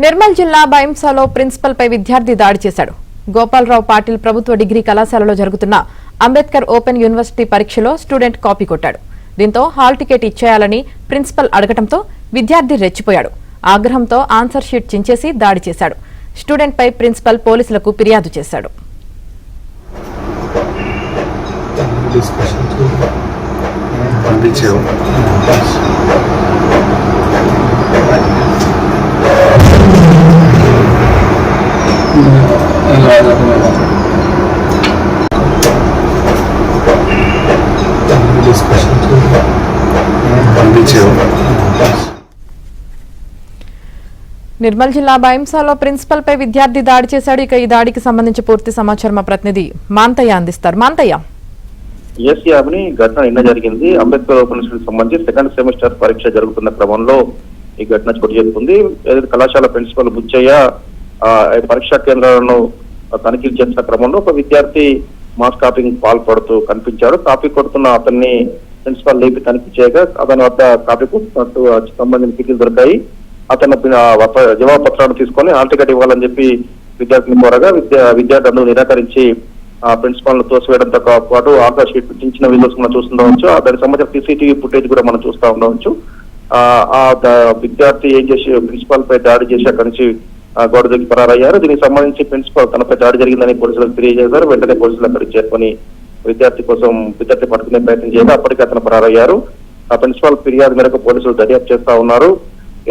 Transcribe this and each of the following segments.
నిర్మల్ జిల్లా బైంసాలో ప్రిన్సిపల్ పై విద్యార్థి దాడి చేశాడు. గోపాలరావు పాటిల్ ప్రభుత్వ డిగ్రీ కళాశాలలో జరుగుతున్న అంబేద్కర్ ఓపెన్ యూనివర్సిటీ పరీక్షలో స్టూడెంట్ కాపీ కొట్టాడు. దీంతో హాల్ టికెట్ ఇచ్చేయాలని ప్రిన్సిపల్ అడగటంతో విద్యార్థి రెచ్చిపోయాడు. ఆగ్రహంతో ఆన్సర్ షీట్ చించేసి దాడి చేశాడు. స్టూడెంట్ పై ప్రిన్సిపల్ పోలీసులకు ఫిర్యాదు చేశాడు. నిర్మల్ జిల్లా బైంసాలో ప్రిన్సిపల్ పై విద్యార్థి దాడి చేశాడు. ఇక ఈ దాడికి సంబంధించి పూర్తి సమాచారం మా ప్రతినిధి మాంతయ్య అందిస్తారు. మాంతయ్య, ఘటన నిన్న జరిగింది. అంబేద్కర్ ఓపెన్ యూనివర్సిటీకి సంబంధించి సెకండ్ సెమిస్టర్ పరీక్ష జరుగుతున్న క్రమంలో ఈ ఘటన చోటు చేసుకుంది. ఏదైతే కళాశాల ప్రిన్సిపల్ బుచ్చయ్య పరీక్షా కేంద్రాలను తనిఖీలు చేసిన క్రమంలో ఒక విద్యార్థి మాస్ కాపీకి పాల్పడుతూ కనిపించాడు. కాపీ కొడుతున్న అతన్ని ప్రిన్సిపల్ లేపి తనిఖీ చేయగా అతని వద్ద కాపీ కొడుతున్నట్టు సంబంధించిన కిటికీలు దొరికాయి. అతను జవాబు పత్రాన్ని తీసుకొని హాల్ టికెట్ ఇవ్వాలని చెప్పి విద్యార్థిని కోరగా విద్యార్థి అందుకు నిరాకరించి ప్రిన్సిపాల్ ను తోసివేయడంతో పాటు ఆన్సర్ షీట్ చిన్న వీడియోస్ మనం చూస్తుండవచ్చు. దానికి సంబంధించిన సీసీటీవీ ఫుటేజ్ కూడా మనం చూస్తూ ఉండవచ్చు. విద్యార్థి ఏం చేసి ప్రిన్సిపాల్ పై దాడి చేసి అక్కడి నుంచి గోడ దిగి పరారయ్యారు. దీనికి సంబంధించి ప్రిన్సిపాల్ తనపై దాడి జరిగిందని పోలీసులకు తెలియజేశారు. వెంటనే పోలీసులు అక్కడికి చేరుకొని విద్యార్థి పట్టుకునే ప్రయత్నం చేయగా అప్పటికే అతను పరారయ్యారు. ఆ ప్రిన్సిపాల్ ఫిర్యాదు మేరకు పోలీసులు దర్యాప్తు చేస్తా ఉన్నారు.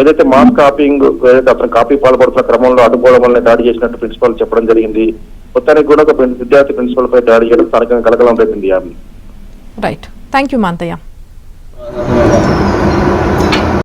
ఏదైతే మాస్ కాపీయింగ్ ఏదైతే అతను కాపీ పాల్పడుతున్న క్రమంలో అడ్డుకోవడం వల్ల దాడి చేసినట్టు ప్రిన్సిపాల్ చెప్పడం జరిగింది. మొత్తానికి కూడా ఒక విద్యార్థి ప్రిన్సిపల్ పై దాడి చేయడం స్థానికంగా కలకలం రేపింది. Right, thank you Manthaiah.